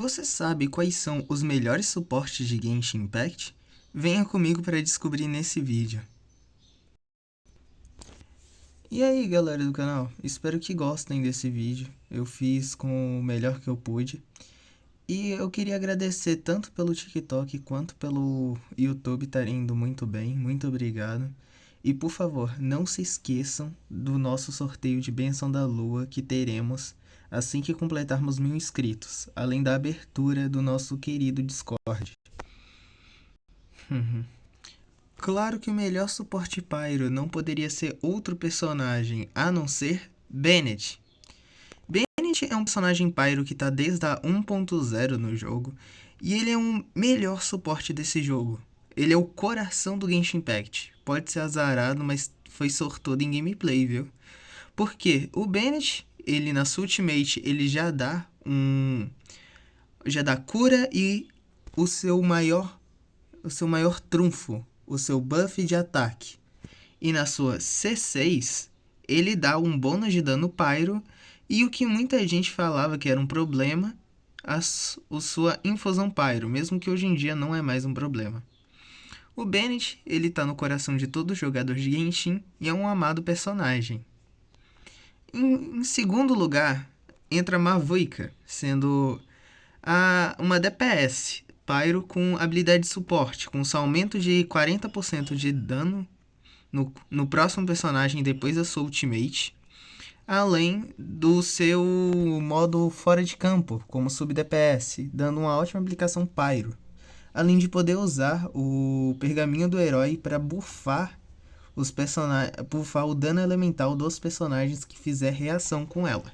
Você sabe quais são os melhores suportes de Genshin Impact? Venha comigo para descobrir nesse vídeo. E aí galera do canal, espero que gostem desse vídeo. Eu fiz com o melhor que eu pude. E eu queria agradecer tanto pelo TikTok quanto pelo YouTube estarem indo muito bem. Muito obrigado. E por favor, não se esqueçam do nosso sorteio de Bênção da Lua que teremos assim que completarmos 1000 inscritos, além da abertura do nosso querido Discord. Claro que o melhor suporte Pyro não poderia ser outro personagem a não ser Bennett. Bennett é um personagem Pyro que está desde a 1.0 no jogo e ele é um melhor suporte desse jogo. Ele é o coração do Genshin Impact. Pode ser azarado, mas foi sortudo em gameplay, viu? Porque o Bennett, ele na sua ultimate, ele já dá cura e o seu maior trunfo, o seu buff de ataque. E na sua C6, ele dá um bônus de dano pyro e o que muita gente falava que era um problema, a sua infusão pyro, mesmo que hoje em dia não é mais um problema. O Bennett, ele tá no coração de todo jogador de Genshin e é um amado personagem. Em segundo lugar, entra Mavuika, sendo uma DPS, Pyro com habilidade de suporte, com seu aumento de 40% de dano no próximo personagem depois da sua ultimate, além do seu modo fora de campo, como sub DPS, dando uma ótima aplicação Pyro, além de poder usar o pergaminho do herói para buffar o dano elemental dos personagens que fizer reação com ela.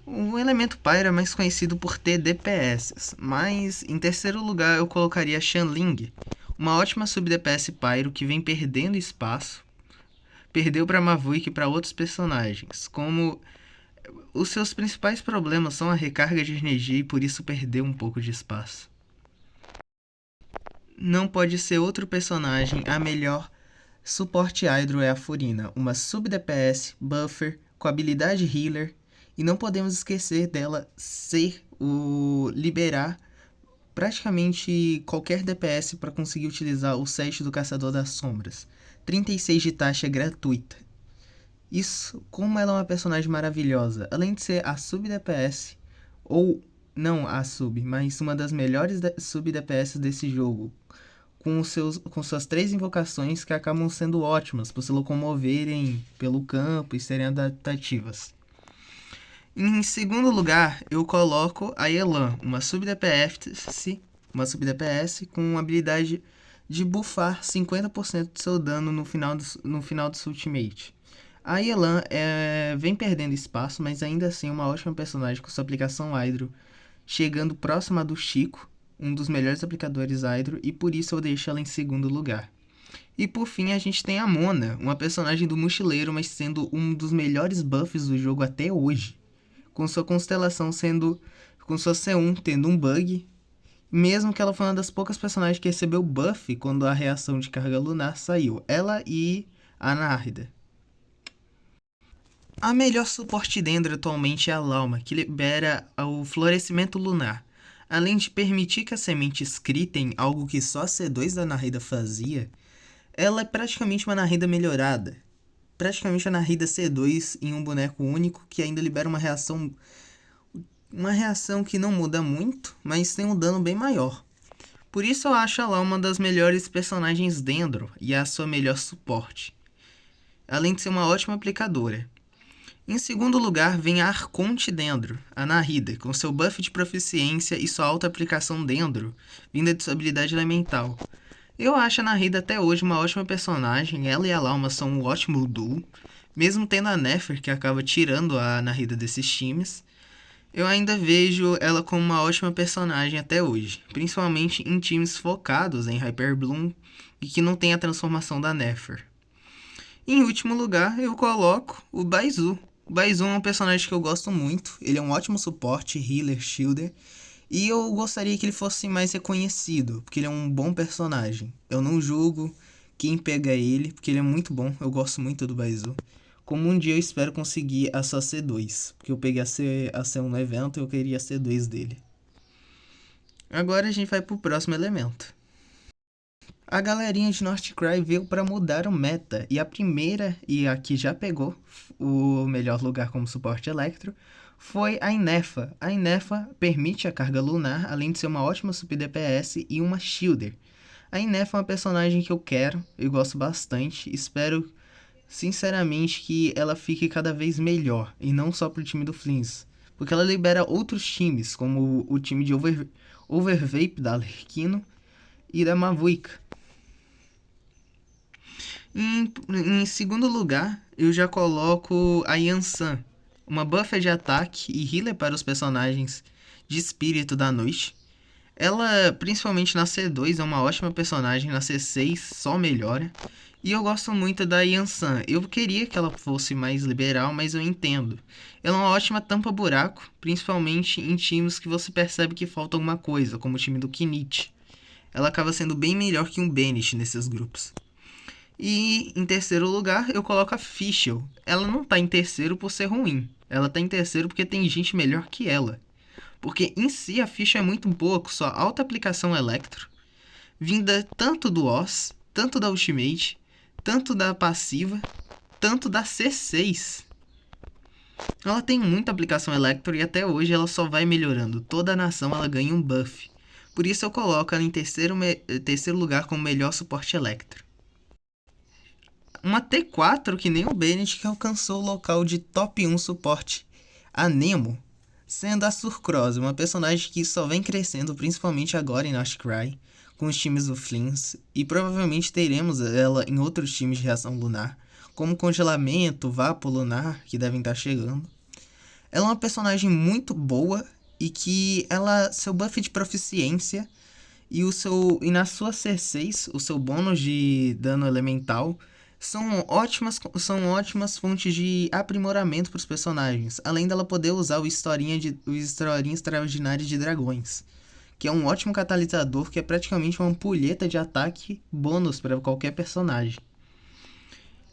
O elemento Pyro é mais conhecido por ter DPS, mas em terceiro lugar eu colocaria Xianling, uma ótima sub-DPS Pyro que vem perdendo espaço, perdeu para Mavuik e para outros personagens, como os seus principais problemas são a recarga de energia e por isso perdeu um pouco de espaço. Não pode ser outro personagem, a melhor suporte Hydro é a Furina, uma sub-DPS, buffer, com habilidade healer, e não podemos esquecer dela ser o liberar praticamente qualquer DPS para conseguir utilizar o set do Caçador das Sombras. 36 de taxa gratuita. Isso, como ela é uma personagem maravilhosa, além de ser a sub-DPS, ou não a sub, mas uma das melhores sub-DPS desse jogo, com suas 3 invocações que acabam sendo ótimas por se locomoverem pelo campo e serem adaptativas. Em segundo lugar, eu coloco a Yelan, uma sub-DPS com habilidade de buffar 50% do seu dano no final do seu ultimate. A Yelan vem perdendo espaço, mas ainda assim é uma ótima personagem com sua aplicação Hydro, chegando próxima do Chico, um dos melhores aplicadores Hydro, e por isso eu deixo ela em segundo lugar. E por fim a gente tem a Mona, uma personagem do mochileiro, mas sendo um dos melhores buffs do jogo até hoje, com sua constelação com sua C1 tendo um bug, mesmo que ela foi uma das poucas personagens que recebeu buff quando a reação de carga lunar saiu, ela e a Nárida. A melhor suporte Dendro atualmente é a Lauma, que libera o florescimento lunar. Além de permitir que as sementes critem, algo que só a C2 da Nárida fazia, ela é praticamente uma Nárida melhorada. Praticamente a Nárida C2 em um boneco único que ainda libera uma reação que não muda muito, mas tem um dano bem maior. Por isso eu acho ela uma das melhores personagens Dendro e a sua melhor suporte, além de ser uma ótima aplicadora. Em segundo lugar vem a Arconte Dendro, a Nahida, com seu buff de proficiência e sua alta aplicação Dendro, vinda de sua habilidade elemental. Eu acho a Nahida até hoje uma ótima personagem, ela e a Lauma são um ótimo duo, mesmo tendo a Nefer que acaba tirando a Nahida desses times. Eu ainda vejo ela como uma ótima personagem até hoje, principalmente em times focados em Hyper Bloom e que não tem a transformação da Nefer. Em último lugar, eu coloco o Baizu. O Baizu é um personagem que eu gosto muito, ele é um ótimo suporte, healer, shielder, e eu gostaria que ele fosse mais reconhecido, porque ele é um bom personagem. Eu não julgo quem pega ele, porque ele é muito bom, eu gosto muito do Baizu. como um dia eu espero conseguir a sua C2, porque eu peguei a C1 no evento e eu queria a C2 dele. Agora a gente vai pro próximo elemento. A galerinha de Northcry veio para mudar o meta, e a primeira, e a que já pegou o melhor lugar como suporte Electro, foi a Inefa. A Inefa permite a carga lunar, além de ser uma ótima sup DPS e uma shielder. A Inefa é uma personagem que eu quero, eu gosto bastante, espero sinceramente que ela fique cada vez melhor, e não só pro time do Flames, porque ela libera outros times, como o time de Overvape da Lerquino e da Mavuika. Em segundo lugar, eu já coloco a Yansan, uma buffer de ataque e healer para os personagens de Espírito da Noite. Ela, principalmente na C2, é uma ótima personagem, na C6 só melhora. E eu gosto muito da Yansan. Eu queria que ela fosse mais liberal, mas eu entendo. Ela é uma ótima tampa-buraco, principalmente em times que você percebe que falta alguma coisa, como o time do Kinich. Ela acaba sendo bem melhor que um Banish nesses grupos. E em terceiro lugar, eu coloco a Fischl. Ela não tá em terceiro por ser ruim. Ela tá em terceiro porque tem gente melhor que ela. Porque em si a Fischl é muito boa com sua alta aplicação Electro, vinda tanto do Oz, tanto da Ultimate, tanto da passiva, tanto da C6. Ela tem muita aplicação Electro e até hoje ela só vai melhorando. Toda a nação ela ganha um buff. Por isso eu coloco ela em terceiro lugar como melhor suporte Electro. Uma T4 que nem o Bennett que alcançou o local de top 1 suporte. A Nemo, sendo a Surcross, uma personagem que só vem crescendo, principalmente agora em Northcry, com os times do Flins, e provavelmente teremos ela em outros times de reação lunar, como Congelamento, Vapo Lunar, que devem estar chegando. Ela é uma personagem muito boa e que seu buff de proficiência e na sua C6, o seu bônus de dano elemental são ótimas fontes de aprimoramento para os personagens, além dela poder usar o historinha extraordinário de dragões, que é um ótimo catalisador que é praticamente uma ampulheta de ataque bônus para qualquer personagem.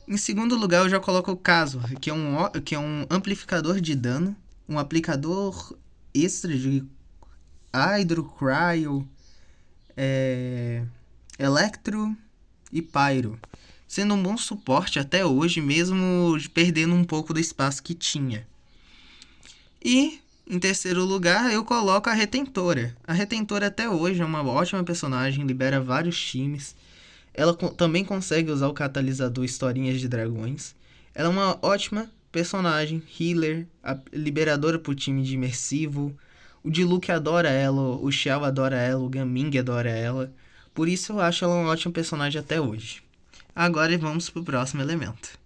Em segundo lugar, eu já coloco o Kazuha, que é um amplificador de dano, um aplicador extra de Hydro, Cryo, Electro e Pyro, sendo um bom suporte até hoje, mesmo perdendo um pouco do espaço que tinha. E, em terceiro lugar, eu coloco a Retentora. A Retentora até hoje é uma ótima personagem, libera vários times. Ela também consegue usar o catalisador Historinhas de Dragões. Ela é uma ótima personagem, healer, liberadora pro time de imersivo. O Diluc adora ela, o Xiao adora ela, o Gaming adora ela. Por isso eu acho ela uma ótima personagem até hoje. Agora vamos pro próximo elemento.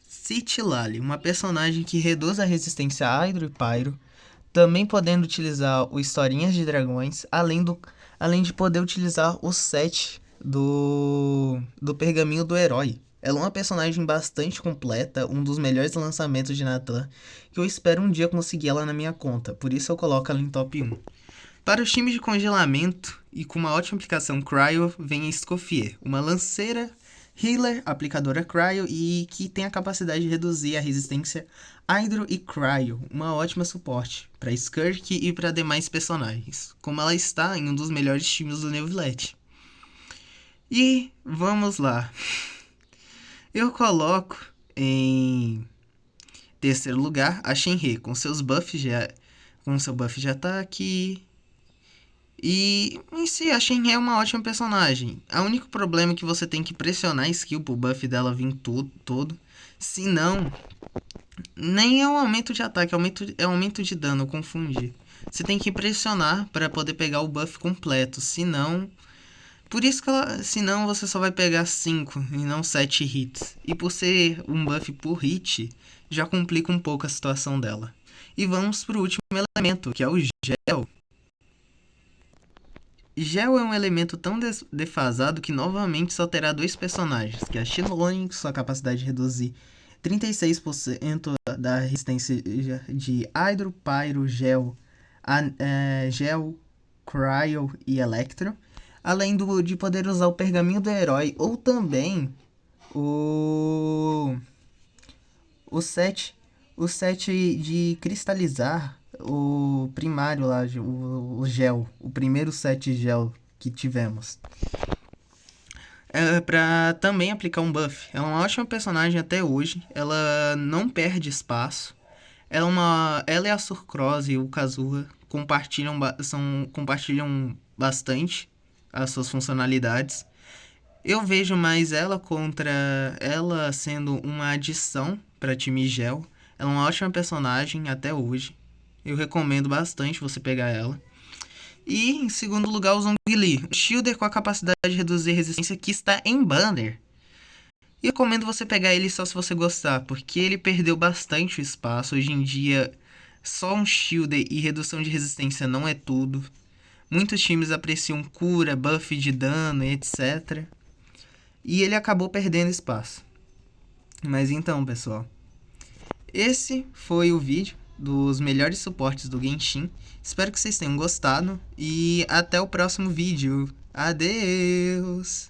Citlali, uma personagem que reduz a resistência a Hydro e Pyro, também podendo utilizar o Historinhas de Dragões, além de poder utilizar o set do Pergaminho do Herói. Ela é uma personagem bastante completa, um dos melhores lançamentos de Natan, que eu espero um dia conseguir ela na minha conta, por isso eu coloco ela em top 1. Para os times de congelamento e com uma ótima aplicação Cryo, vem a Escoffier, uma lanceira healer, aplicadora Cryo e que tem a capacidade de reduzir a resistência Hydro e Cryo, uma ótima suporte para Skirk e para demais personagens, como ela está em um dos melhores times do Neuvillette. E vamos lá. Eu coloco em terceiro lugar a Shenhe com seu buff de ataque. E em si, a Shenhe é uma ótima personagem. O único problema é que você tem que pressionar a skill pro buff dela vir todo. Senão, nem é um aumento de ataque, é um aumento de dano, eu confundi. Você tem que pressionar para poder pegar o buff completo. Senão você só vai pegar 5 e não 7 hits. E por ser um buff por hit, já complica um pouco a situação dela. E vamos pro último elemento, que é o Gel. Gel é um elemento tão defasado que novamente só terá dois personagens, que é a Shiloin, com sua capacidade de reduzir 36% da resistência de Hydro, Pyro, Gel, Cryo e Electro, além de poder usar o Pergaminho do Herói ou também O set de cristalizar o primário lá, o gel, o primeiro set gel que tivemos. Pra também aplicar um buff. Ela é uma ótima personagem até hoje. Ela não perde espaço. Ela e a Surcross e o Kazuha compartilham bastante as suas funcionalidades. Eu vejo mais ela sendo uma adição para time Gel. Ela é uma ótima personagem até hoje. Eu recomendo bastante você pegar ela. E em segundo lugar, o Zhongli, um shielder com a capacidade de reduzir resistência que está em banner. E recomendo você pegar ele só se você gostar, porque ele perdeu bastante o espaço. Hoje em dia, só um shielder e redução de resistência não é tudo. Muitos times apreciam cura, buff de dano, etc. E ele acabou perdendo espaço. Mas então, pessoal, esse foi o vídeo dos melhores suportes do Genshin. Espero que vocês tenham gostado e até o próximo vídeo. Adeus!